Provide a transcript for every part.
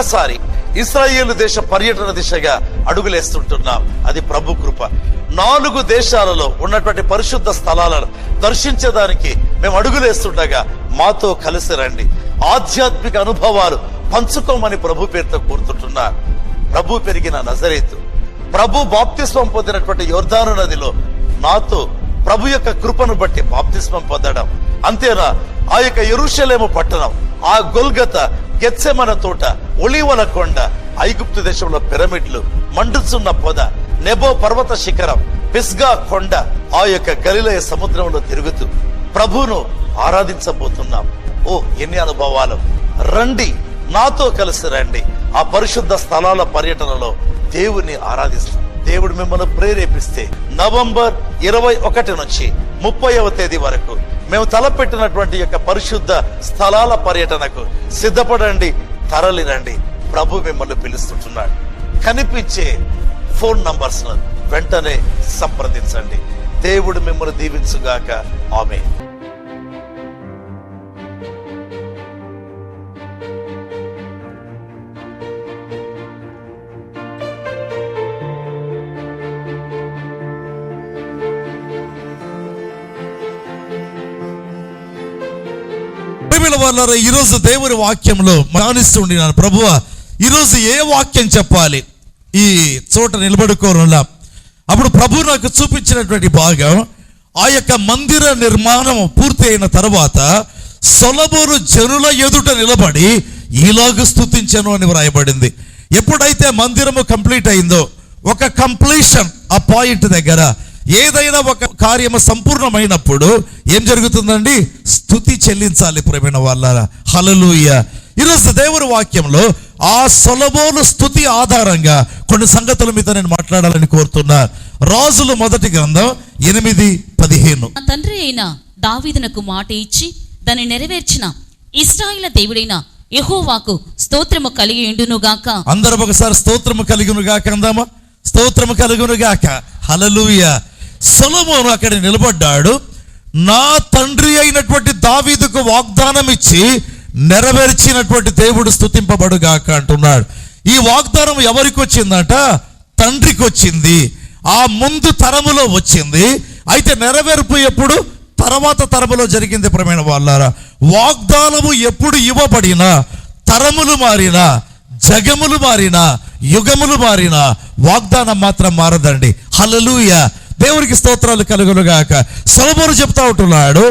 మరొకసారి ఇశ్రాయేలు దేశ పర్యటన దిశగా అడుగులేస్తుంటున్నాం. అది ప్రభు కృప. 4 దేశాలలో ఉన్నటువంటి పరిశుద్ధ స్థలాలను దర్శించడానికి మేము అడుగులేస్తుండగా మాతో కలిసి రండి. ఆధ్యాత్మిక అనుభవాలు పంచుకోమని ప్రభు పేరుతో కోరుతుంటున్నారు. ప్రభు పెరిగిన నజరేతు, ప్రభు బాప్తిస్మం పొందినటువంటి యోర్దాను నదిలో నాతో ప్రభు యొక్క కృపను బట్టి బాప్తిస్మం పొందడం, అంతేనా ఆ యొక్క యెరూషలేము పట్టణం, ఆ గొల్గత, గెత్సెమన తోట, ఒలీవల కొండ, ఐగుప్తు దేశంలో పిరమిడ్లు, మండుచున్న పొద, నెబో పర్వత శిఖరం, పిస్గా కొండ, ఆ యొక్క గలిలయ సముద్రంలో తిరుగుతూ ప్రభువును ఆరాధించబోతున్నాం. ఓ ఎన్ని అనుభవాలు! రండి, నాతో కలిసి రండి. ఆ పరిశుద్ధ స్థలాల పర్యటనలో దేవుని ఆరాధిస్తాం. దేవుడు మిమ్మల్ని ప్రేరేపిస్తే నవంబర్ 21 నుంచి 30వ తేదీ వరకు మేము తలపెట్టినటువంటి యొక్క పరిశుద్ధ స్థలాల పర్యటనకు సిద్ధపడండి, తరలిరండి. ప్రభు మిమ్మల్ని పిలుస్తుంటున్నాడు. కనిపించే ఫోన్ నంబర్స్ వెంటనే సంప్రదించండి. దేవుడు మిమ్మల్ని దీవించుగాక. ఆమేన్. ఈరోజు దేవుని వాక్యంలో ధ్యానిస్తుండినాను. ప్రభువా, ఈరోజు ఏ వాక్యం చెప్పాలి? ఈ చోట నిలబడుకోనున్నా. అప్పుడు ప్రభు నాకు చూపించినటువంటి భాగం, ఆ యొక్క మందిర నిర్మాణం పూర్తి అయిన తర్వాత సొలొమోను జనుల ఎదుట నిలబడి ఈలాగు స్తుతించెను అని వ్రాయబడింది. ఎప్పుడైతే మందిరము కంప్లీట్ అయిందో, ఒక కంప్లీషన్ ఆ పాయింట్ దగ్గర ఏదైనా ఒక కార్యము సంపూర్ణమైనప్పుడు ఏం జరుగుతుందండి? స్తుతి చెల్లించాలి. ప్రియమైన వాళ్ళారా, హల్లెలూయా. ఈరోజు దేవుని వాక్యంలో ఆ సొలొమోను స్తుతి ఆధారంగా కొన్ని సంగతుల మీద నేను మాట్లాడాలని కోరుతున్నా. రాజుల మొదటి గ్రంథం 8:15. తండ్రి అయిన దావీదునకు మాట ఇచ్చి దాన్ని నెరవేర్చిన ఇశ్రాయేలు దేవుడైన యెహోవాకు స్తోత్రము కలిగి ఉండునుగాక. అందరం ఒకసారి స్తోత్రము కలుగునుగాక అందామా? స్తోత్రము కలుగునుగాక. హల్లెలూయా. సొలొమోను అక్కడ నిలబడ్డాడు. నా తండ్రి అయినటువంటి దావీదుకు వాగ్దానం ఇచ్చి నెరవేర్చినటువంటి దేవుడు స్తుతింపబడుగాక అంటున్నాడు. ఈ వాగ్దానం ఎవరికి వచ్చిందట? తండ్రికి వచ్చింది. ఆ ముందు తరములో వచ్చింది. అయితే నెరవేర్పు ఎప్పుడు? తర్వాత తరములో జరిగింది. ప్రియమైన వాళ్ళారా, వాగ్దానము ఎప్పుడు ఇవ్వబడినా, తరములు మారినా, జగములు మారినా, యుగములు మారినా, వాగ్దానం మాత్రం మారదండి. హల్లెలూయా. దేవునికి స్తోత్రాలు కలుగునుగాక. సొలొమోను చెప్తా ఉంటున్నాడు,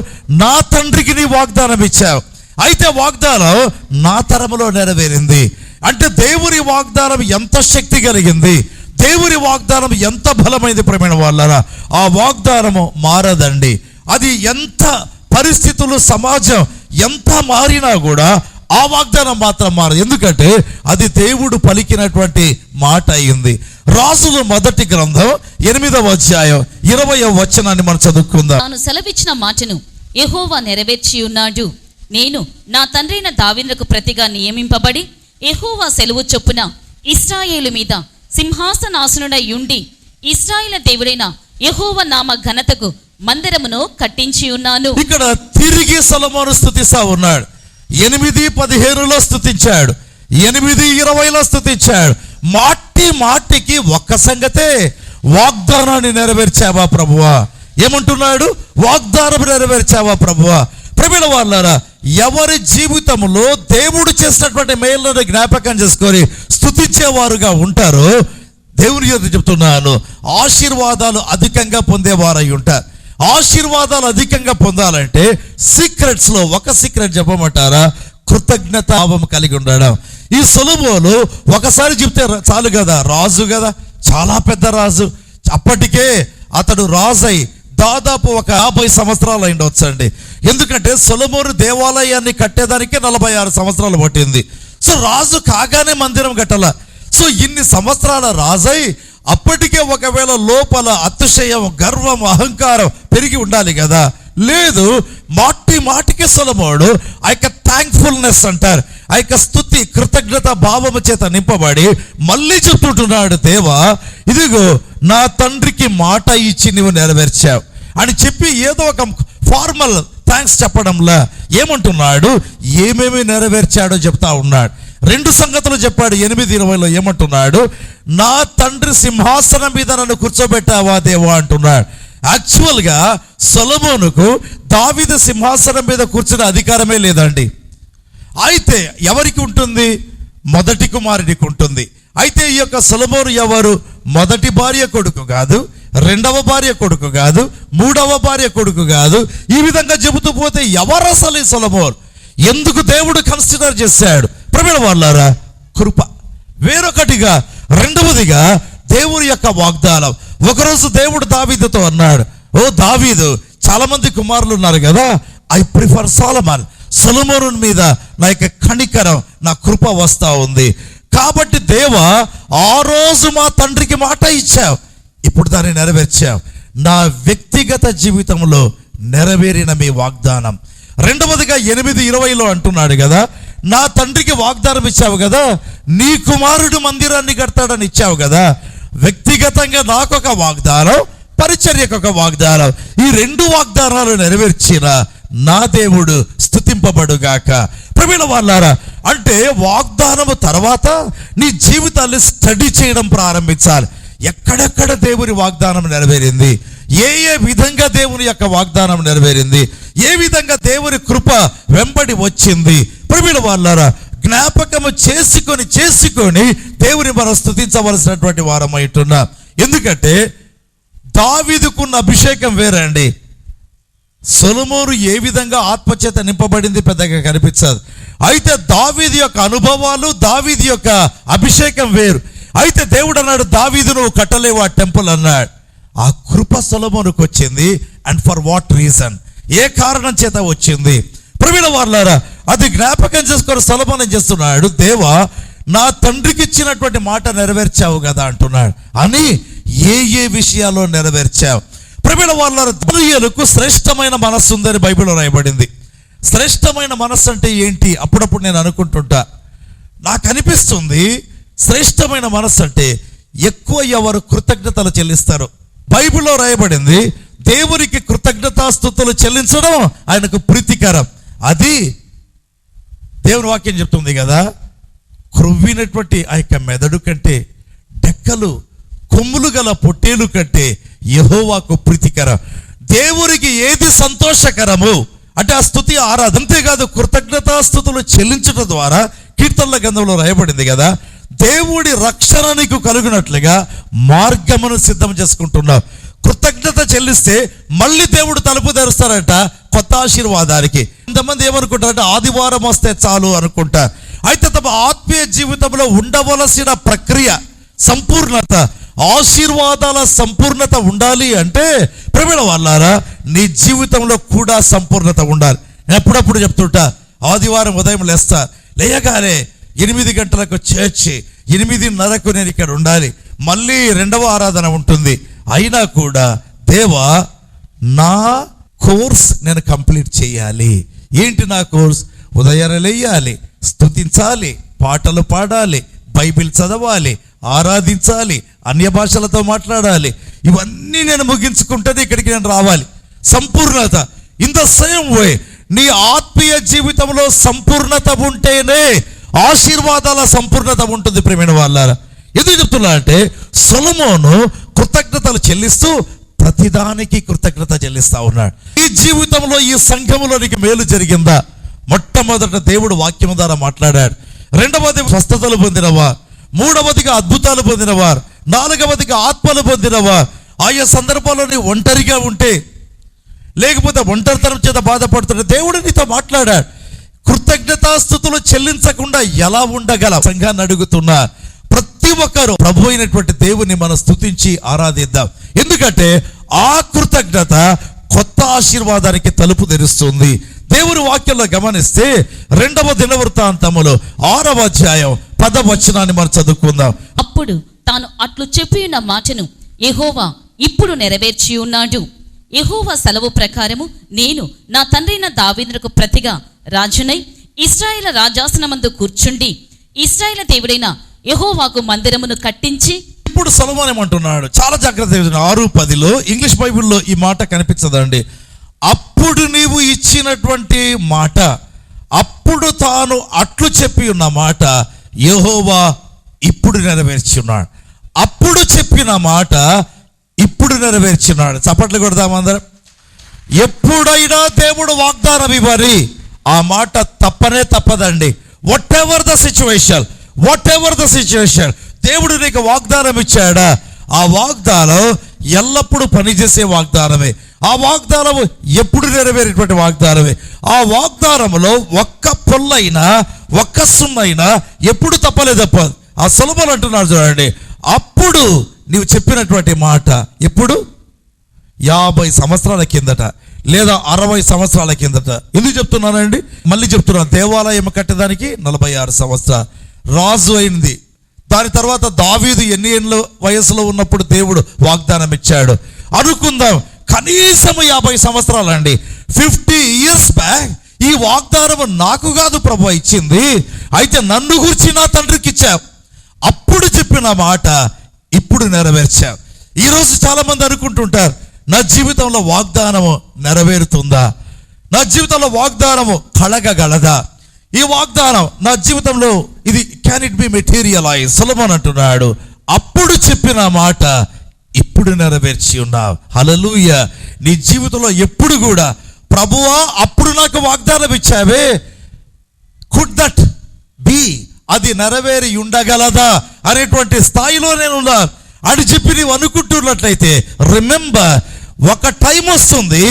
నా తండ్రికి నీ వాగ్దానం ఇచ్చావు, అయితే వాగ్దానం నా తరములో నెరవేరింది. అంటే దేవుని వాగ్దానం ఎంత శక్తి కలిగింది, దేవుని వాగ్దానం ఎంత బలమైంది. ప్రియమైన వాళ్ళారా, ఆ వాగ్దానము మారదండి. అది ఎంత పరిస్థితులు, సమాజం ఎంత మారినా కూడా ఆ వాగ్దానం మాత్రం మారదు. ఎందుకంటే అది దేవుడు పలికినటువంటి మాట అయింది. రాజుల మొదటి గ్రంథం 8వ అధ్యాయం 20వ వచనాన్ని మనం చదువుకుందాం. తాను సెలవిచ్చిన మాటను యెహోవా నెరవేర్చి ఉన్నాడు. నేను నా తండ్రైన దావీదునకు ప్రతిగా నియమింపబడి యెహోవా సెలవు చొప్పున ఇశ్రాయేలు మీద సింహాసనాసనుడై ఉండి ఇశ్రాయేలు దేవుడైన యెహోవా నామ ఘనతకు మందిరమును కట్టించి ఉన్నాను. ఇక్కడ తిరిగి సొలొమోను స్తుతిస్తా ఉన్నాడు. 8:15లో స్తుతించాడు, 8:20లో స్తుతించాడు. మాటికి ఒక్క సంగతే, వాగ్దానాన్ని నెరవేర్చావా ప్రభువా? ఏమంటున్నాడు? వాగ్దానం నెరవేర్చావా ప్రభువా? ప్రియమైన వాళ్ళారా, ఎవరి జీవితంలో దేవుడు చేసినటువంటి మేలును జ్ఞాపకం చేసుకొని స్తుతించేవారుగా ఉంటారో, దేవుని యొద్ద చెప్తున్నాను, ఆశీర్వాదాలు అధికంగా పొందేవారై ఉంటారు. ఆశీర్వాదాలు అధికంగా పొందాలంటే సీక్రెట్స్ లో ఒక సీక్రెట్ చెప్పమంటారా? కృతజ్ఞత భావం కలిగి ఉండడం. ఈ సొలొమోను ఒకసారి చెప్తే చాలు కదా, రాజు కదా, చాలా పెద్ద రాజు. అప్పటికే అతడు రాజై దాదాపు ఒక 50 సంవత్సరాలు అయిండొచ్చండి. ఎందుకంటే సొలొమోను దేవాలయాన్ని కట్టేదానికి 46 సంవత్సరాలు పట్టింది. సో రాజు కాగానే మందిరం కట్టాల. సో ఇన్ని సంవత్సరాల రాజై అప్పటికే ఒకవేళ లోపల అతిశయం, గర్వం, అహంకారం పెరిగి ఉండాలి కదా. లేదు, మాటికి సొలొమోను ఆ యొక్క థ్యాంక్ఫుల్నెస్ అంటారు, ఆ యొక్క స్తుతి, కృతజ్ఞత భావము చేత నింపబడి మళ్ళీ చెప్తుంటున్నాడు, దేవా ఇదిగో నా తండ్రికి మాట ఇచ్చి నువ్వు నెరవేర్చావు అని చెప్పి ఏదో ఒక ఫార్మల్ థ్యాంక్స్ చెప్పడంలా ఏమంటున్నాడు? ఏమేమి నెరవేర్చాడో చెప్తా ఉన్నాడు. 2 సంగతులు చెప్పాడు. 8:20 ఏమంటున్నాడు? నా తండ్రి సింహాసనం మీద నన్ను కూర్చోబెట్టావా దేవా అంటున్నాడు. యాక్చువల్గా సొలొమోనుకు దావీదు సింహాసనం మీద కూర్చునే అధికారమే లేదండి. అయితే ఎవరికి ఉంటుంది? మొదటి కుమారుడికి ఉంటుంది. అయితే ఈ యొక్క సొలొమోను ఎవరు? మొదటి భార్య కొడుకు కాదు, రెండవ భార్య కొడుకు కాదు, మూడవ భార్య కొడుకు కాదు. ఈ విధంగా చెబుతూ పోతే ఎవరు అసలు ఈ సొలొమోను? ఎందుకు దేవుడు కన్సిడర్ చేశాడు? ప్రియమైన వాళ్ళారా, కృప. వేరొకటిగా, రెండవదిగా దేవుని యొక్క వాగ్దానం. ఒకరోజు దేవుడు దావీదుతో అన్నాడు, ఓ దావీదు, చాలా మంది కుమారులు ఉన్నారు కదా, ఐ ప్రిఫర్ సొలొమోన్. సొలొమోను మీద నా యొక్క కనికరం, నా కృప వస్తా ఉంది. కాబట్టి దేవా, ఆ రోజు మా తండ్రికి మాట ఇచ్చావు, ఇప్పుడు దాన్ని నెరవేర్చావు. నా వ్యక్తిగత జీవితంలో నెరవేరిన మీ వాగ్దానం. రెండవదిగా 8:20 అంటున్నాడు కదా, నా తండ్రికి వాగ్దానం ఇచ్చావు కదా, నీ కుమారుడు మందిరాన్ని కడతాడని ఇచ్చావు కదా. వ్యక్తిగతంగా నాకొక వాగ్దానం, పరిచర్యకు ఒక వాగ్దానం. ఈ 2 వాగ్దానాలు నెరవేర్చిన నా దేవుడు స్తుతింపబడుగాక. ప్రియమైన వాళ్ళారా, అంటే వాగ్దానము తర్వాత నీ జీవితాన్ని స్టడీ చేయడం ప్రారంభించాలి. ఎక్కడెక్కడ దేవుని వాగ్దానం నెరవేరింది, ఏ విధంగా దేవుని యొక్క వాగ్దానం నెరవేరింది, ఏ విధంగా దేవుని కృప వెంబడి వచ్చింది. ప్రియమైన వాళ్ళారా, జ్ఞాపకము చేసుకొని దేవుని మనం స్తుతించవలసినటువంటి వారమై ఉంటున్నాం. ఎందుకంటే దావీదుకున్న అభిషేకం వేరే అండి. సొలొమోను ఏ విధంగా ఆత్మచేత నింపబడింది పెద్దగా కనిపించదు. అయితే దావీదు యొక్క అనుభవాలు, దావీదు యొక్క అభిషేకం వేరు. అయితే దేవుడు అన్నాడు, దావీదు నువ్వు కట్టలేవు ఆ టెంపుల్ అన్నాడు. ఆ కృప సొలొమోనుకు వచ్చింది. And for what reason? ఏ కారణం చేత వచ్చింది? ప్రియమైన వాళ్ళారా, అది జ్ఞాపకం చేసుకొని సొలొమోను ఏం చేస్తున్నాడు? దేవా, నా తండ్రికి ఇచ్చినటువంటి మాట నెరవేర్చావు కదా అంటున్నాడు. అని ఏ విషయాల్లో నెరవేర్చావు? ప్రియమైన వాళ్ళారా, దానియేలుకు శ్రేష్టమైన మనస్సు ఉందని బైబిల్లో రాయబడింది. శ్రేష్టమైన మనస్సు అంటే ఏంటి? అప్పుడప్పుడు నేను అనుకుంటుంటా, నాకు అనిపిస్తుంది శ్రేష్టమైన మనస్సు అంటే ఎక్కువ ఎవరు కృతజ్ఞతలు చెల్లిస్తారు. బైబిల్లో రాయబడింది, దేవునికి కృతజ్ఞతాస్తుతులు చెల్లించడం ఆయనకు ప్రీతికరం. అది దేవుని వాక్యం చెప్తుంది కదా, క్రొవ్వినటువంటి ఆ యొక్క మెదడు కంటే, డెక్కలు కొమ్ములు గల పొట్టేలు కంటే యెహోవాకు ప్రీతికరం. దేవునికి ఏది సంతోషకరము అంటే ఆ స్తుతి, ఆరాధన. అంతేకాదు, కృతజ్ఞతాస్తుతులు చెల్లించడం ద్వారా కీర్తనల గ్రంథంలో రాయబడింది కదా, దేవుడి రక్షణ నీకు కలుగునట్లుగా మార్గమును సిద్ధం చేసుకుంటున్నావు. కృతజ్ఞత చెల్లిస్తే మళ్ళీ దేవుడు తలుపు తెరుస్తారట కొత్త ఆశీర్వాదానికి. కొంతమంది ఏమనుకుంటారంటే ఆదివారం వస్తే చాలు అనుకుంటారు. అయితే తమ ఆత్మీయ జీవితంలో ఉండవలసిన ప్రక్రియ, సంపూర్ణత, ఆశీర్వాదాల సంపూర్ణత ఉండాలి అంటే ప్రియమైన వాళ్ళారా, నీ జీవితంలో కూడా సంపూర్ణత ఉండాలి. ఎప్పుడప్పుడు చెప్తుంటా, ఆదివారం ఉదయం లేయగానే 8 గంటలకు చేర్చి 8:30కు నేను ఇక్కడ ఉండాలి. మళ్ళీ 2వ ఆరాధన ఉంటుంది. అయినా కూడా దేవా, నా కోర్స్ నేను కంప్లీట్ చేయాలి. ఏంటి నా కోర్స్? ఉదయాన్నే లేయాలి, స్తుతించాలి, పాటలు పాడాలి, బైబిల్ చదవాలి, ఆరాధించాలి, అన్య భాషలతో మాట్లాడాలి. ఇవన్నీ నేను ముగించుకుంటేనే ఇక్కడికి నేను రావాలి. సంపూర్ణత. ఇన్ ద సేమ్ వే నీ ఆత్మీయ జీవితంలో సంపూర్ణత ఉంటేనే ఆశీర్వాదాల సంపూర్ణత ఉంటుంది. ప్రియమైన వాళ్ళారా, ఎందుకు చెప్తున్నా అంటే సొలొమోను కృతజ్ఞతలు చెల్లిస్తూ ప్రతిదానికి కృతజ్ఞత చెల్లిస్తా ఉన్నాడు. ఈ జీవితంలో, ఈ సంఘములో నీకు మేలు జరిగిందా? మొట్టమొదట దేవుడు వాక్యం ద్వారా మాట్లాడాడు. రెండవది స్వస్థతలు పొందినవారు, మూడవదిగా అద్భుతాలు పొందినవారు, నాలుగవదిగా ఆత్మలు పొందినవారు. ఆయా సందర్భాల్లో నీ ఒంటరిగా ఉంటే, లేకపోతే ఒంటరితనం చేత బాధపడుతుంటే దేవుడు నీతో మాట్లాడాడు. కృతజ్ఞతాస్తుతులు చెల్లించకుండా ఎలా ఉండగలం? సంఘాన్ని అడుగుతున్నా, ప్రతి ఒక్కరూ ప్రభు అయినటువంటి దేవుని మనం స్తుతించి ఆరాధిద్దాం. ఎందుకంటే ఆ కృతజ్ఞత కొత్త ఆశీర్వాదానికి తలుపు తెరుస్తుంది. దేవుని వాక్యంలో గమనిస్తే 2వ దినవృత్తాంతములో 6వ అధ్యాయం 10వ వచనాన్ని మనం చదువుకుందాం. అప్పుడు తాను అట్లు చెప్పి ఉన్న మాటను యెహోవా ఇప్పుడు నెరవేర్చి ఉన్నాడు. యెహోవా సెలవు ప్రకారము నేను నా తండ్రైన దావీదునకు ప్రతిగా రాజునై ఇశ్రాయేలు రాజాసనమందు కూర్చుండి ఇశ్రాయేలు దేవుడైన యెహోవాకు మందిరమును కట్టించి. ఇప్పుడు సొలొమోను ఏమంటున్నాడు? చాలా జాగ్రత్త. 6:10 ఇంగ్లీష్ బైబిల్లో ఈ మాట కనిపించదండి. అప్పుడు నీవు ఇచ్చినటువంటి మాట, అప్పుడు తాను అట్లు చెప్పి ఉన్న మాట యెహోవా ఇప్పుడు నెరవేర్చి ఉన్నాడు. అప్పుడు చెప్పిన మాట ఇప్పుడు నెరవేర్చున్నాడు. చప్పట్లు కొడదాం అందరం. ఎప్పుడైనా దేవుడు వాగ్దానం ఇవ్వని ఆ మాట తప్పనే తప్పదండి. వాట్ ఎవర్ ద సిచ్యువేషన్ దేవుడు నీకు వాగ్దానం ఇచ్చాడా, ఆ వాగ్దానం ఎల్లప్పుడూ పనిచేసే వాగ్దానమే. ఆ వాగ్దానం ఎప్పుడు నెరవేరేటువంటి వాగ్దానమే. ఆ వాగ్దానంలో ఒక్క పొల్లైనా ఒక్క సున్నైనా ఎప్పుడు తప్పదు. ఆ సొలొమోను అంటున్నాడు చూడండి, అప్పుడు నీవు చెప్పినటువంటి మాట ఎప్పుడు 50 సంవత్సరాల కిందట లేదా 60 సంవత్సరాల కిందట. ఎందుకు చెప్తున్నానండి, మళ్ళీ చెప్తున్నాను. దేవాలయం కట్టడానికి 46 సంవత్సరాలు రాజు అయింది. దాని తర్వాత దావీదు ఎన్ని ఏళ్ళ వయసులో ఉన్నప్పుడు దేవుడు వాగ్దానం ఇచ్చాడు అనుకుందాం. కనీసం 50 సంవత్సరాలు అండి. 50 years బ్యాక్ ఈ వాగ్దానం నాకు కాదు ప్రభు ఇచ్చింది, అయితే నన్ను గురించి నా తండ్రికి ఇచ్చావు. అప్పుడు చెప్పిన మాట ఇప్పుడు నెరవేర్చావు. ఈరోజు చాలా మంది అనుకుంటుంటారు, నా జీవితంలో వాగ్దానము నెరవేరుతుందా, నా జీవితంలో వాగ్దానము కలగగలదా, ఈ వాగ్దానం నా జీవితంలో ఇది క్యాన్ ఇట్ బి మెటీరియలైజ్. సొలొమోను అంటున్నాడు, అప్పుడు చెప్పిన మాట ఇప్పుడు నెరవేర్చి ఉన్నావు. హల్లెలూయా. నీ జీవితంలో ఎప్పుడు కూడా ప్రభువా అప్పుడు నాకు వాగ్దానం ఇచ్చావే, కుడ్ దట్ బి, అది నెరవేరి ఉండగలదా అనేటువంటి స్థాయిలో నేను ఉన్నాను అని చెప్పి నీవు అనుకుంటున్నట్లయితే రిమెంబర్, ఒక టైం వస్తుంది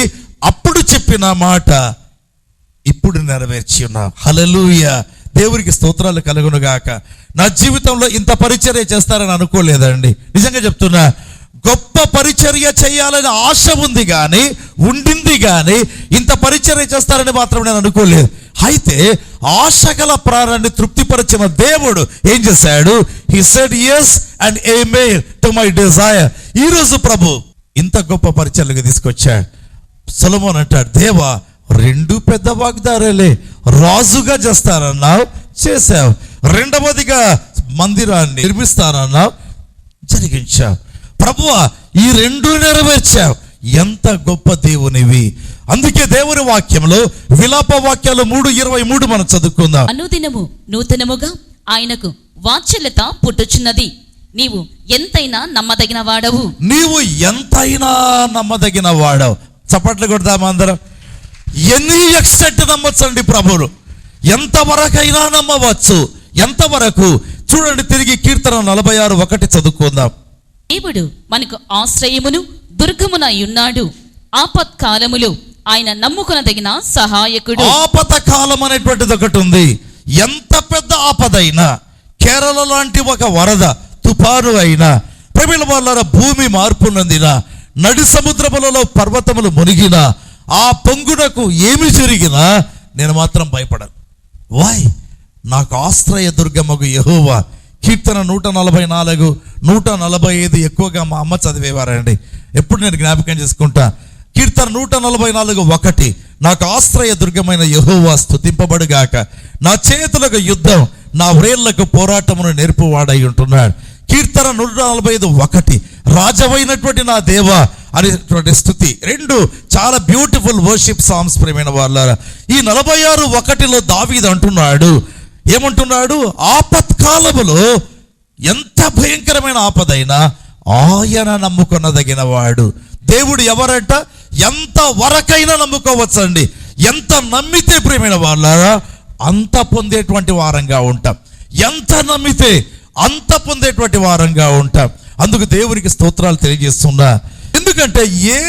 అప్పుడు చెప్పిన మాట ఇప్పుడు నెరవేర్చి ఉన్నావు. హల్లెలూయా. దేవునికి స్తోత్రాలు కలుగును గాక. నా జీవితంలో ఇంత పరిచర్య చేస్తారని అనుకోలేదండి. నిజంగా చెప్తున్నా, గొప్ప పరిచర్య చేయాలని ఆశ ఉంది కానీ ఉండింది కానీ ఇంత పరిచర్య చేస్తారని మాత్రం నేను అనుకోలేదు. అయితే ఆశ గల ప్రాణాన్ని తృప్తిపరిచిన దేవుడు ఏం చేశాడు? He said yes and amen to my desire. ఈరోజు ప్రభు ఇంత గొప్ప పరిచర్యలకు తీసుకొచ్చాడు. సొలొమోను అంటాడు, దేవా 2 పెద్ద వాగ్దానాలే, రాజుగా చేస్తానన్నావు, చేశావు. రెండవదిగా మందిరాన్ని నిర్మిస్తానన్నావు, జరిగించావు. ప్రభువా ఈ 2 నెరవేర్చావు. ఎంత గొప్ప దేవునివి. అందుకే దేవుని వాక్యంలో విలాప వాక్యాలు 3:23 మనం చదువుకుందాం. అనుదినము నూతనముగా ఆయనకు వాత్సల్యత పుట్టుచున్నది, నీవు ఎంతైనా నమ్మదగిన వాడవు. నీవు ఎంతైనా నమ్మదగిన వాడవు. చప్పట్లు కొడదాం అందరం. ఎన్ని ఎక్స్టెంట్ నమ్మొచ్చండి ప్రభువును, ఎంతవరకైనా నమ్మవచ్చు. ఎంతవరకు చూడండి, తిరిగి కీర్తన 46:1 చదువుకుందాం. దేవుడు మనకు ఆశ్రయమును దుర్గమునై ఉన్నాడు, ఆపత్కాలములో ఆయన నమ్ముకొనదగిన సహాయకుడు. ఆపద కాలం అనేటువంటిది ఒకటి ఉంది. ఎంత పెద్ద ఆపదైనా, కేరళ లాంటి ఒక వరద తుఫాను అయినా, ప్రమిళ వాళ్ళ భూమి మార్పు నందిన, నడి సముద్రములలో పర్వతములు మునిగిన, ఆ పొంగునకు ఏమి జరిగినా నేను మాత్రం భయపడను. వాయ్, నాకు ఆశ్రయ దుర్గమగు యెహోవా. కీర్తన 144, 145 ఎక్కువగా మా అమ్మ చదివేవారండి. ఎప్పుడు నేను జ్ఞాపకం చేసుకుంటా. కీర్తన 144:1, నాకు ఆశ్రయ దుర్గమైన యెహోవా స్తుతింపబడుగాక. నా చేతులకు యుద్ధం, నా వ్రేళ్లకు పోరాటమును నేర్పువాడై ఉంటున్నాడు. కీర్తన 145:1, రాజవైనటువంటి నా దేవా అనేటువంటి స్థుతి. 2 చాలా బ్యూటిఫుల్ వర్షిప్ సాంగ్స్ ప్రేమైన వాళ్ళారా. ఈ 46:1 దావీదు అంటున్నాడు, ఏమంటున్నాడు? ఆపత్కాలములో ఎంత భయంకరమైన ఆపదైనా ఆయన నమ్ముకొనదగిన వాడు. దేవుడు ఎవరంట? ఎంత వరకైనా నమ్ముకోవచ్చండి. ఎంత నమ్మితే ప్రేమైన వాళ్ళారా అంత పొందేటువంటి వారంగా ఉంటాం. ఎంత నమ్మితే అంత పొందేటువంటి వారంగా ఉంటాం. అందుకు దేవునికి స్తోత్రాలు తెలియజేస్తున్నా. ఎందుకంటే ఏ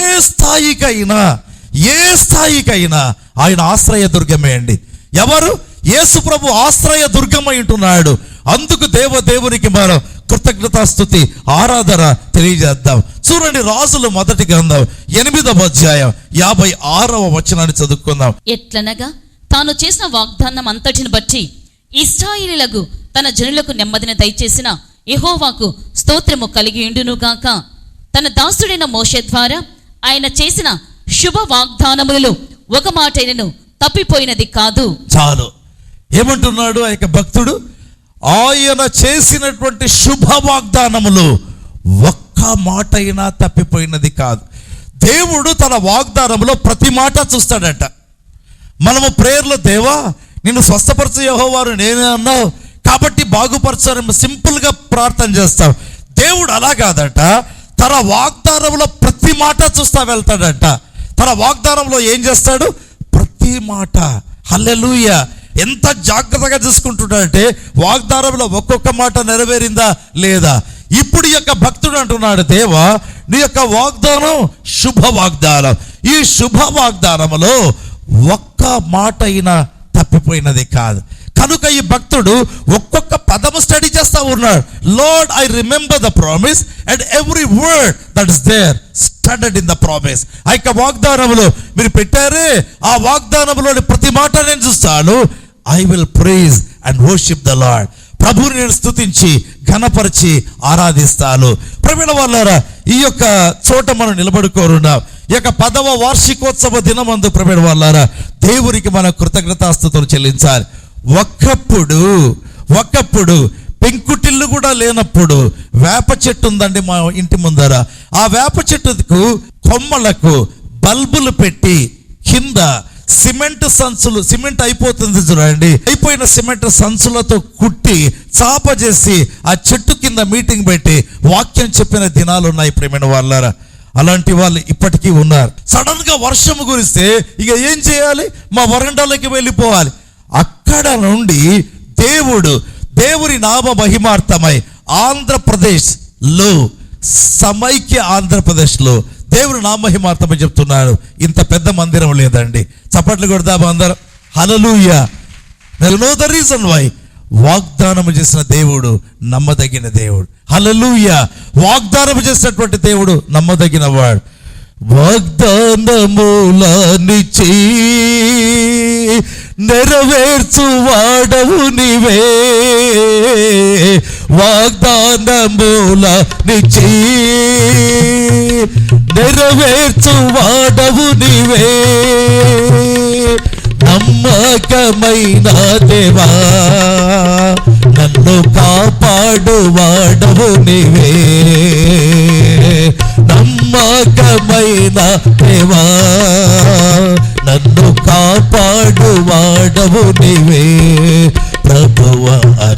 స్థాయికైనా ఆయన ఆశ్రయ దుర్గమే అండి. ఎవరు? యేసు ప్రభు ఆశ్రయ దుర్గమై ఉంటున్నాడు. అందుకు దేవునికి మనం కృతజ్ఞతాస్తుతి ఆరాధన తెలియజేద్దాం. చూడండి, రాజుల మొదటి గ్రంథం 8వ అధ్యాయం 56వ వచనాన్ని చదువుకుందాం. ఎట్లనగా తాను చేసిన వాగ్దానం అంతటిని బట్టి ఇశ్రాయేలీయులకు తన జనులకు నెమ్మదిని దయచేసిన యెహోవాకు స్తోత్రము కలిగి ఉండునుగాక. తన దాసుడైన మోషే ద్వారా ఆయన చేసిన శుభ వాగ్దానములలో ఒక మాటైనను తప్పిపోయినది కాదు. చాలు. ఏమంటున్నాడు ఆ యొక్క భక్తుడు? ఆయన చేసినటువంటి శుభ వాగ్దానములు ఒక్క మాట అయినా తప్పిపోయినది కాదు. దేవుడు తన వాగ్దానములో ప్రతి మాట చూస్తాడట. మనము ప్రేయర్లో, దేవా నిన్ను స్వస్థపరచు యెహోవాను నేనే అన్నావు కాబట్టి బాగుపరచాలని సింపుల్గా ప్రార్థన చేస్తావు. దేవుడు అలా కాదట, తన వాగ్దానంలో ప్రతి మాట చూస్తా వెళ్తాడట. తన వాగ్దానంలో ఏం చేస్తాడు? ప్రతి మాట. హల్లెలూయా. ఎంత జాగ్రత్తగా చూసుకుంటున్నాడంటే వాగ్దానంలో ఒక్కొక్క మాట నెరవేరిందా లేదా. ఇప్పుడు ఈ యొక్క భక్తుడు అంటున్నాడు, దేవా నీ యొక్క వాగ్దానం శుభ వాగ్దానం. ఈ శుభ వాగ్దానంలో ఒక్క మాట అయినా తప్పిపోయినది కాదు. కనుక ఈ భక్తుడు ఒక్కొక్క పదము స్టడీ చేస్తా ఉన్నాడు. Lord I remember the promise and every word that is there studded in the promise. ఆ యొక్క వాగ్దానంలో మీరు పెట్టారే, ఆ వాగ్దానంలోని ప్రతి మాట నేను చూస్తాను. I will praise and worship the lord. ప్రభువుని నేను స్తుతించి ఘనపరిచి ఆరాధిస్తాను. ప్రియమైన వాళ్ళారా, ఈ యొక్క చోట మనం నిలబడుకోరున్నాం. ఈ యొక్క 10వ వార్షికోత్సవ దినమందు ప్రియమైన వాళ్ళారా, దేవునికి మన కృతజ్ఞతాస్తుతులు చెల్లించాలి. ఒకప్పుడు పెంకుటిల్లు కూడా లేనప్పుడు వేప చెట్టు ఉందండి మా ఇంటి ముందర. ఆ వేప చెట్టుకు కొమ్మలకు బల్బులు పెట్టి కింద సిమెంట్ సంచులు, సిమెంట్ అయిపోతుంది చూడండి, అయిపోయిన సిమెంట్ సంచులతో కుట్టి చాప చేసి ఆ చెట్టు కింద మీటింగ్ పెట్టి వాక్యం చెప్పిన దినాలు ఉన్నాయి ప్రియమైన వాళ్ళారా. అలాంటి వాళ్ళు ఇప్పటికీ ఉన్నారు. సడన్ గా వర్షం కురిస్తే ఇక ఏం చేయాలి? మా వరండాలకి వెళ్ళిపోవాలి. అక్కడ నుండి దేవుని నామ మహిమార్థమై ఆంధ్రప్రదేశ్లో, సమైక్య ఆంధ్రప్రదేశ్లో దేవుని నామ మహిమార్థమై చెప్తున్నాను. ఇంత పెద్ద మందిరం లేదండి. చప్పట్లు కొడదాం అందరం. Hallelujah. You know the reason why. వాగ్దానం చేసిన దేవుడు నమ్మదగిన దేవుడు. హల్లెలూయా. వాగ్దానం చేసినటువంటి దేవుడు నమ్మదగిన వాడు. వాగ్దానములనిచ్చి నెరవేర్చు వాడవు నీవే, వాగ్దానములనిచ్చి నెరవేర్చు వాడవు నీవే, నమ్మకమైన దేవా నన్ను కాపాడు వాడవు నీవే, నమ్మకమైన దేవా నన్ను కాపాడు వాడవు నీవే, ప్రభువా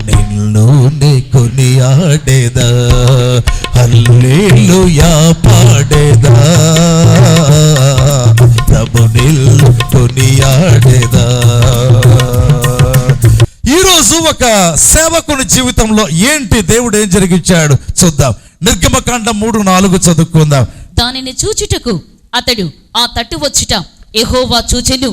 నిన్ను నీ కొనియాడేదా, హల్లెలూయా పాడేదా, ప్రభు నిన్ను కొనియాడేదా. ఈరోజు ఒక సేవకుని జీవితంలో ఏంటి దేవుడు ఏం జరిగించాడు చూద్దాం. నిర్గమకాండం 3:4 చదువుకుందాం. దానిని చూచుటకు అతడు ఆ తట్టు వచ్చుట యెహోవా చూచెను.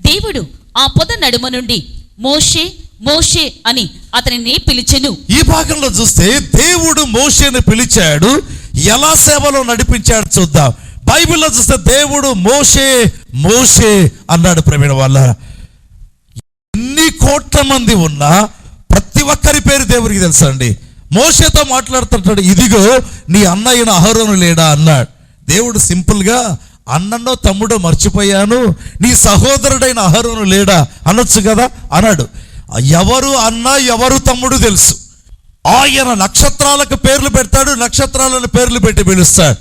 దేవుడు ఆ పొద నడుమ నుండి మోషే మోషే అని అతనిని పిలిచెను. ఈ భాగంలో చూస్తే దేవుడు మోషేని పిలిచాడు. ఎలా సేవలో నడిపించాడు చూద్దాం. బైబిల్లో చూస్తే దేవుడు మోషే మోషే అన్నాడు. ప్రియమైన వాళ్ళారా, ఎన్ని కోట్ల మంది ఉన్నా ప్రతి ఒక్కరి పేరు దేవుడికి తెలుసు అండి. మోషేతో మాట్లాడుతుంటాడు, ఇదిగో నీ అన్నయ్యన అహరోను లేడా అన్నాడు. దేవుడు సింపుల్గా అన్ననో తమ్ముడో మర్చిపోయాను, నీ సహోదరుడైన అహరోను లేడా అనొచ్చు కదా అన్నాడు. ఎవరు అన్న ఎవరు తమ్ముడు తెలుసు. ఆయన నక్షత్రాలకు పేర్లు పెడతాడు, నక్షత్రాలను పేర్లు పెట్టి పిలుస్తాడు.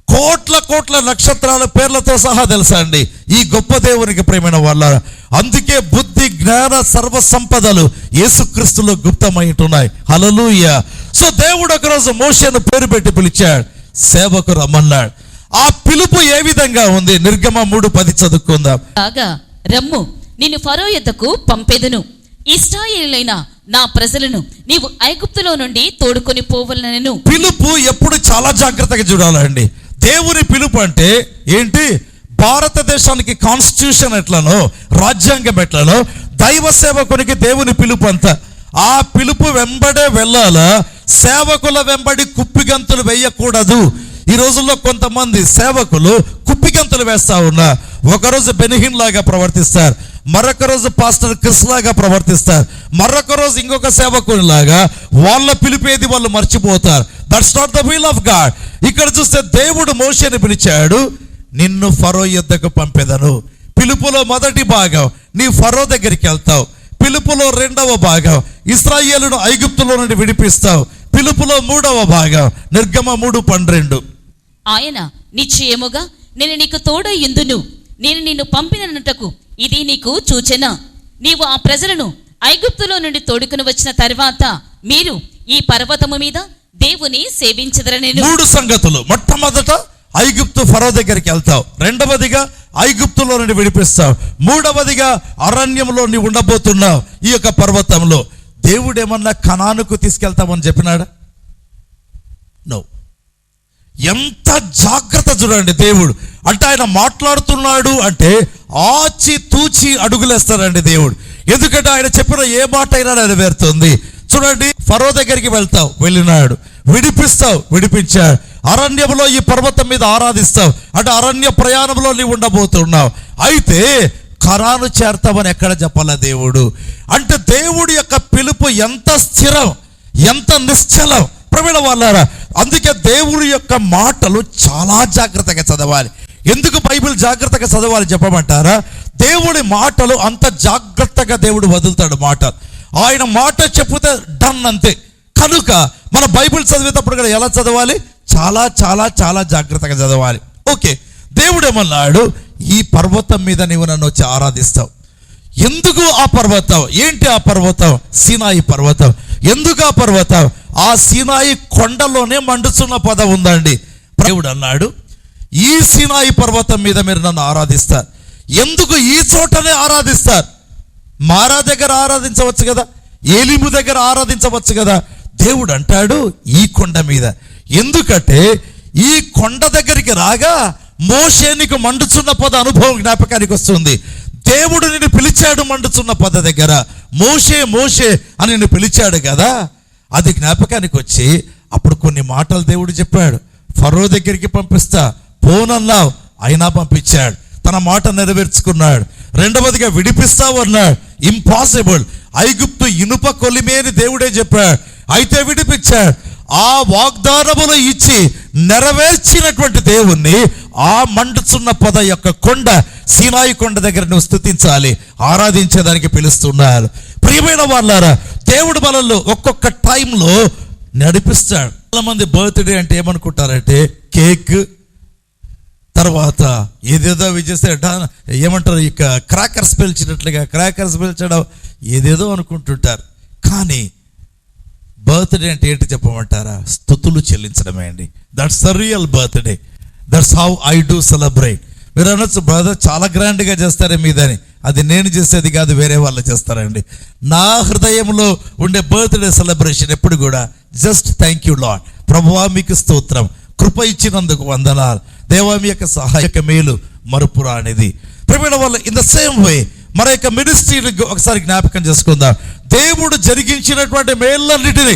కోట్ల నక్షత్రాల పేర్లతో సహా తెలుసా అండి ఈ గొప్ప దేవునికి ప్రియమైన వాళ్ళారా. అందుకే బుద్ధి జ్ఞాన సర్వ సంపదలు యేసుక్రీస్తులో గుప్తమై ఉంటున్నాయి. హల్లెలూయా. సో దేవుడు ఒకరోజు మోషేను పేరు పెట్టి పిలిచాడు, సేవకు రమ్మన్నాడు. ఆ పిలుపు ఏ విధంగా ఉంది? నిర్గమ 3:10 చదువుకుందాం. కాగా రమ్ము, నిన్ను ఫరో యొద్దకు పంపెదను, ఇశ్రాయేలీయులైన నా ప్రజలను నీవు ఐగుప్తులో నుండి తోడుకొని పోవలనెను. పిలుపు ఎప్పుడు చాలా జాగ్రత్తగా చూడాలండి. దేవుని పిలుపు అంటే ఏంటి? భారతదేశానికి కాన్స్టిట్యూషన్ ఎట్లనో, రాజ్యాంగం ఎట్లనో, దైవ సేవకునికి దేవుని పిలుపు అంతా. ఆ పిలుపు వెంబడే వెళ్ళాలా. సేవకుల వెంబడి కుప్పిగంతులు వేయకూడదు. ఈ రోజుల్లో కొంతమంది సేవకులు కుప్పిగంతులు వేస్తా ఉన్నా. ఒకరోజు బెనిహిన్ లాగా ప్రవర్తిస్తారు, మరొక రోజు పాస్టర్ క్రిస్ లాగా ప్రవర్తిస్తారు, మరొక రోజు ఇంకొక సేవకుని లాగా. వాళ్ళ పిలిపేది వాళ్ళు మర్చిపోతారు. That's not the will of God. ఇక్కడ చూస్తే దేవుడు మోషేని పిలిచాడు, నిన్ను ఫరో యొద్దకు పంపెదను. పిలుపులో మొదటి భాగం నీ ఫరో దగ్గరికి వెళ్తావు. పిలుపులో రెండవ భాగం ఇశ్రాయేలును ఐగుప్తులో నుండి విడిపిస్తావు. పిలుపులో మూడవ భాగం నిర్గమ 3:12. ఆయన నిశ్చయముగా నేను నీకు తోడయుందును, నేను నిన్ను పంపినట్టుకు ఇది నీకు సూచన. నీవు ఆ ప్రజలను ఐగుప్తులో నుండి తోడుకుని వచ్చిన తర్వాత మీరు ఈ పర్వతము మీద దేవుని సేవించదరనేను. 3 సంగతులు. మొట్టమొదట ఐగుప్తు ఫరో దగ్గరికి వెళ్తావు, రెండవదిగా ఐగుప్తులో నుండి విడిపిస్తావు, మూడవదిగా అరణ్యంలో నీవు ఉండబోతున్నావు ఈ యొక్క పర్వతంలో. దేవుడు ఏమన్నా కనానుకు తీసుకెళ్తామని చెప్పినాడా? నో. ఎంత జాగ్రత్త చూడండి దేవుడు. అంటే ఆయన మాట్లాడుతున్నాడు అంటే ఆచి తూచి అడుగులేస్తాడండి దేవుడు. ఎందుకంటే ఆయన చెప్పిన ఏ మాట అయినా నెరవేరుతుంది. చూడండి, ఫరో దగ్గరికి వెళ్తావు, వెళ్ళినాడు. విడిపిస్తావు, విడిపించాడు. అరణ్యంలో ఈ పర్వతం మీద ఆరాధిస్తావు అంటే అరణ్య ప్రయాణంలో నీవు ఉండబోతున్నావు. అయితే ఖరాను చేరతామని ఎక్కడ చెప్పాలా దేవుడు? అంటే దేవుడి యొక్క పిలుపు ఎంత స్థిరం, ఎంత నిశ్చలం ప్రవీణ వాళ్ళారా. అందుకే దేవుడి యొక్క మాటలు చాలా జాగ్రత్తగా చదవాలి. ఎందుకు బైబిల్ జాగ్రత్తగా చదవాలి చెప్పమంటారా? దేవుడి మాటలు అంత జాగ్రత్తగా దేవుడు వదులుతాడు మాటలు. ఆయన మాట చెప్పుతే డన్ అంతే. కనుక మన బైబిల్ చదివేటప్పుడు కూడా ఎలా చదవాలి? చాలా చాలా చాలా జాగ్రత్తగా చదవాలి. ఓకే, దేవుడు ఏమన్నాడు? ఈ పర్వతం మీద నీవు నన్ను వచ్చి ఆరాధిస్తావు. ఎందుకు ఆ పర్వతం? ఏంటి ఆ పర్వతం? సీనాయి పర్వతం. ఎందుకు ఆ పర్వతం? ఆ సీనాయి కొండలోనే మండుచున్న పొద ఉందండి. దేవుడు అన్నాడు, ఈ సీనాయి పర్వతం మీద మీరు నన్ను ఆరాధిస్తారు. ఎందుకు ఈ చోటనే ఆరాధిస్తారు? మారా దగ్గర ఆరాధించవచ్చు కదా, ఏలీము దగ్గర ఆరాధించవచ్చు కదా. దేవుడు అంటాడు ఈ కొండ మీద. ఎందుకంటే ఈ కొండ దగ్గరికి రాగా మోషే నీకు మండుచున్న పొద అనుభవం జ్ఞాపకానికి వస్తుంది. దేవుడు నిన్ను పిలిచాడు మండుచున్న పొద దగ్గర. మోషే మోషే అని నిన్ను పిలిచాడు కదా, అది జ్ఞాపకానికి వచ్చి అప్పుడు కొన్ని మాటలు దేవుడు చెప్పాడు. ఫరో దగ్గరికి పంపిస్తా పోనన్నావు, అయినా పంపించాడు. తన మాట నెరవేర్చుకున్నాడు. రెండవదిగా విడిపిస్తావు అన్నాడు. ఇంపాసిబుల్. ఐగుప్తు ఇనుప కొలిమే అని దేవుడే చెప్పాడు, అయితే విడిపించాడు. ఆ వాగ్దానములు ఇచ్చి నెరవేర్చినటువంటి దేవుణ్ణి ఆ మండుచున్న పొద యొక్క కొండ, సీనాయి కొండ దగ్గర నువ్వు స్తుతించాలి, ఆరాధించేదానికి పిలుస్తున్నారు. ప్రియమైన వాళ్ళారా, దేవుడు మనల్ని ఒక్కొక్క టైంలో నడిపిస్తాడు. చాలా మంది బర్త్డే అంటే ఏమనుకుంటారంటే కేక్, తర్వాత ఏదేదో విజేస్తే ఏమంటారు, ఇక క్రాకర్స్ పిలిచినట్లుగా క్రాకర్స్ పిలిచడం ఏదేదో అనుకుంటుంటారు. కానీ బర్త్డే అంటే ఏంటి చెప్పమంటారా? స్తుతులు చెల్లించడమే అండి. That's the real birthday. That's how I do celebrate. మీరు అనొచ్చు, బ్రదర్ చాలా గ్రాండ్గా చేస్తారే మీదని. అది నేను చేసేది కాదు, వేరే వాళ్ళు చేస్తారండి. నా హృదయంలో ఉండే బర్త్డే సెలబ్రేషన్ ఎప్పుడు కూడా జస్ట్ థ్యాంక్ యూ లార్డ్, ప్రభువా మీకు స్తోత్రం, కృప ఇచ్చినందుకు వందనాలు, దేవా మీ యొక్క సహాయక మేలు మరుపురానిది. ప్రియమైన వాళ్ళు, ఇన్ ద సేమ్ వే మన యొక్క మినిస్ట్రీని ఒకసారి జ్ఞాపకం చేసుకుందాం. దేవుడు జరిగించినటువంటి మేళ్ళన్నిటినీ,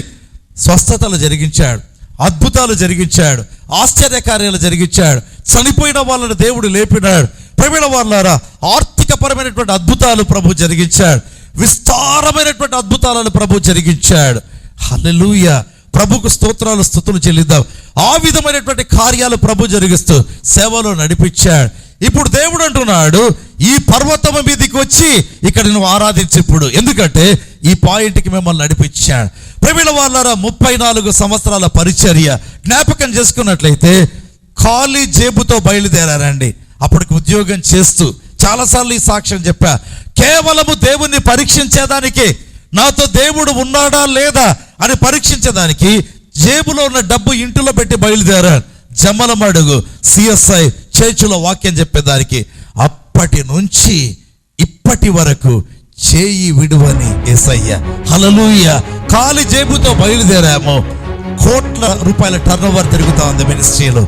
స్వస్థతలు జరిగించాడు, అద్భుతాలు జరిగించాడు, ఆశ్చర్యకార్యాలు జరిగించాడు, చనిపోయిన వాళ్ళని దేవుడు లేపినాడు. ప్రియమైన వాళ్ళారా, ఆర్థికపరమైనటువంటి అద్భుతాలు ప్రభు జరిగించాడు, విస్తారమైనటువంటి అద్భుతాలను ప్రభు జరిగించాడు. హల్లెలూయా, ప్రభుకు స్తోత్రాలు స్తుతులు చెల్లిద్దాం. ఆ విధమైనటువంటి కార్యాలు ప్రభు జరిగిస్తూ సేవలో నడిపించాడు. ఇప్పుడు దేవుడు అంటున్నాడు, ఈ పర్వతం మీదకి వచ్చి ఇక్కడ నువ్వు ఆరాధించు ఇప్పుడు, ఎందుకంటే ఈ పాయింట్కి మిమ్మల్ని నడిపించాడు. ప్రియమైన వాళ్ళారా, 34 సంవత్సరాల పరిచర్య జ్ఞాపకం చేసుకున్నట్లయితే ఖాళీ జేబుతో బయలుదేరారండి. అప్పటికి ఉద్యోగం చేస్తూ చాలాసార్లు ఈ సాక్ష్యం చెప్పా, కేవలము దేవుణ్ణి పరీక్షించేదానికి, నాతో దేవుడు ఉన్నాడా లేదా అని పరీక్షించేదానికి జేబులో ఉన్న డబ్బు ఇంటిలో పెట్టి బయలుదేరారు. జమ్మలమడుగు సిఎస్ఐ చర్చిలో వాక్యం చెప్పేదానికి. అప్పటి నుంచి ఇప్పటి వరకు చేయి విడువని యేసయ్య. హల్లెలూయా. ఖాళీ జేబుతో బయలుదేరాము. కోట్ల రూపాయల టర్న్ ఓవర్ తిరుగుతా ఉంది మినిస్ట్రీలో.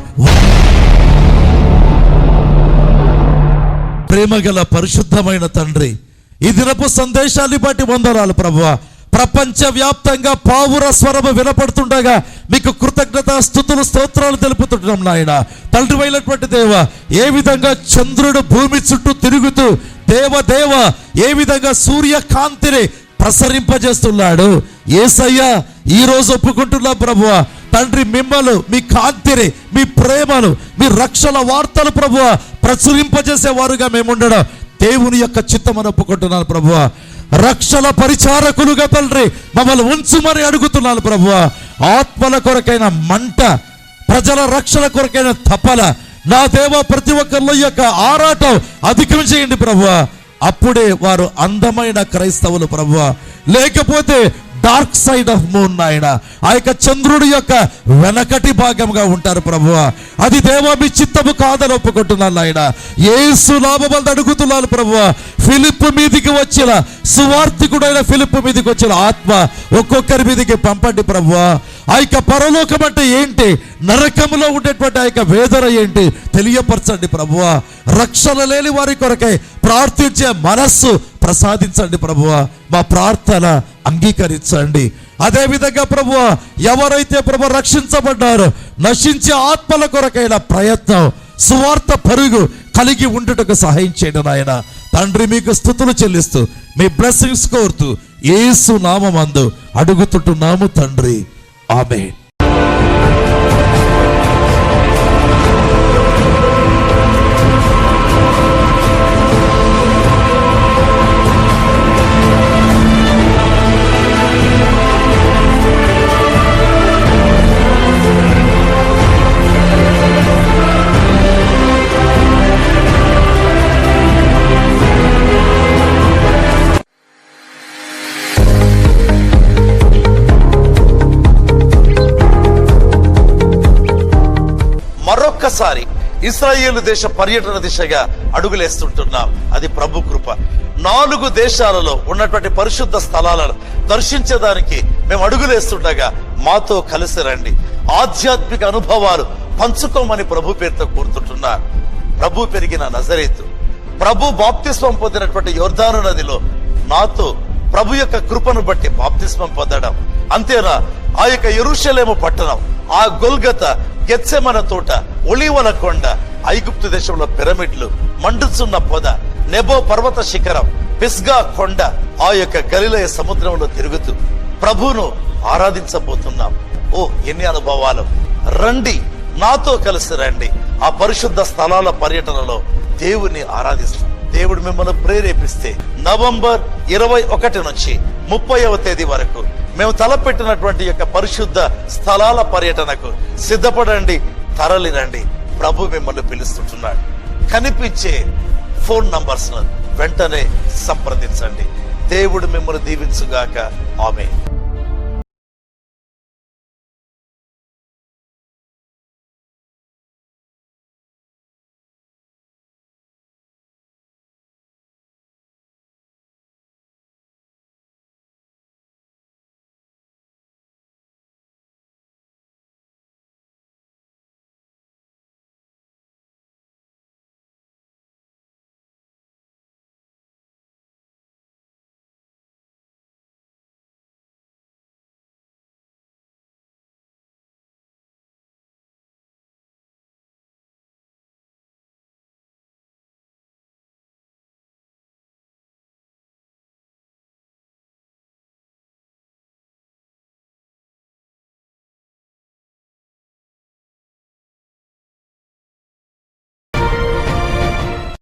ప్రేమగల పరిశుద్ధమైన తండ్రి, ఈ దినపు సందేశాన్ని బట్టి వందనాలు ప్రభువా. ప్రపంచవ్యాప్తంగా పావుర స్వరము వినపడుతుండగా మీకు కృతజ్ఞత స్తుతులు స్తోత్రాలు తెలుపుతుంటున్నాం నాయన. తండ్రి అయినటువంటి దేవ, ఏ విధంగా చంద్రుడు భూమి చుట్టూ తిరుగుతూ దేవ ఏ విధంగా సూర్యకాంతిని ప్రసరింపజేస్తున్నాడు, యేసయ్య ఈ రోజు ఒప్పుకుంటున్నా ప్రభువా. తండ్రి, మిమ్మల్ని, మీ కాంతిని, మీ ప్రేమను, మీ రక్షణ వార్తలు ప్రభువా ప్రచురింపజేసే వారుగా మేముండడం దేవుని యొక్క చిత్తమని ఒప్పుకుంటున్నాను ప్రభువా. రక్షణ పరిచారకులుగా తండ్రి మమ్మల్ని ఉంచుమని అడుగుతున్నాను ప్రభువా. ఆత్మల కొరకైన మంట, ప్రజల రక్షణ కొరకైన తపన, నా దేవ ప్రతి ఒక్కరిలో యొక్క ఆరాటం అధికం చేయండి ప్రభువా. అప్పుడే వారు అందమైన క్రైస్తవులు ప్రభువా. లేకపోతే డార్క్ సైడ్ ఆఫ్ మూన్ నాయన, ఆ యొక్క చంద్రుడి యొక్క వెనకటి భాగంగా ఉంటారు ప్రభువా. అది దేవా మీ చిత్తము కాదని ఒప్పుకుంటున్నాను నాయన. యేసు నామమున అడుగుతున్నాను ప్రభువా. ఫిలిప్పు మీదికి వచ్చిన సువార్థికుడైన ఫిలిప్పు మీదికి వచ్చిన ఆత్మ ఒక్కొక్కరి మీదికి పంపండి ప్రభువా. ఆ యొక్క పరలోకం అంటే ఏంటి, నరకములో ఉండేటువంటి ఆ యొక్క వేదన ఏంటి తెలియపరచండి ప్రభువా. రక్షణ లేని వారి కొరకై ప్రార్థించే మనస్సు ప్రసాదించండి ప్రభువా. మా ప్రార్థన అంగీకరించండి. అదే విధంగా ప్రభువా, ఎవరైతే ప్రభు రక్షించబడ్డారో నశించే ఆత్మల కొరకైన ప్రయత్నం, సువార్త పరుగు కలిగి ఉండుటకు సహాయం చేయండి నాయన. తండ్రి మీకు స్తుతులు చెల్లిస్తూ మీ బ్లెస్సింగ్స్ కోరుతూ యేసు నామమందు అడుగుతుంటున్నాము తండ్రి, ఆమేన్. మరొక్కసారి ఇశ్రాయేలు దేశ పర్యటన దిశగా అడుగులేస్తుంటున్నాం. అది ప్రభు కృప. 4 దేశాలలో ఉన్నటువంటి పరిశుద్ధ స్థలాలను దర్శించడానికి మేము అడుగులేస్తుండగా మాతో కలిసి రండి. ఆధ్యాత్మిక అనుభవాలు పంచుకోమని ప్రభు పేరుతో కోరుతుంటున్నారు. ప్రభు పెరిగిన నజరేతు, ప్రభు బాప్తిస్మం పొందినటువంటి యోర్దాను నదిలో నాతో ప్రభు యొక్క కృపను బట్టి బాప్తిస్మం పొందడం, అంతేనా ఆ యొక్క యెరూషలేము పట్టణం, ఆ గొల్గత, గెత్సెమన తోట, ఒలీవల కొండ, ఐగుప్తు దేశంలో పిరమిడ్లు, మండుచున్న పొద, నెబో పర్వత శిఖరం, పిస్గా కొండ, ఆ యొక్క గలిలయ సముద్రంలో తిరుగుతూ ప్రభువును ఆరాధించబోతున్నాం. ఓ ఎన్ని అనుభవాలు! రండి, నాతో కలిసి రండి. ఆ పరిశుద్ధ స్థలాల పర్యటనలో దేవుని ఆరాధిస్తాం. దేవుడు మిమ్మల్ని ప్రేరేపిస్తే నవంబర్ 21 నుంచి 30వ తేదీ వరకు మేము తలపెట్టినటువంటి యొక్క పరిశుద్ధ స్థలాల పర్యటనకు సిద్ధపడండి, తరలిరండి. ప్రభు మిమ్మల్ని పిలుస్తుంటున్నాడు. కనిపించే ఫోన్ నంబర్స్ వెంటనే సంప్రదించండి. దేవుడు మిమ్మల్ని దీవించుగాక. ఆమేన్.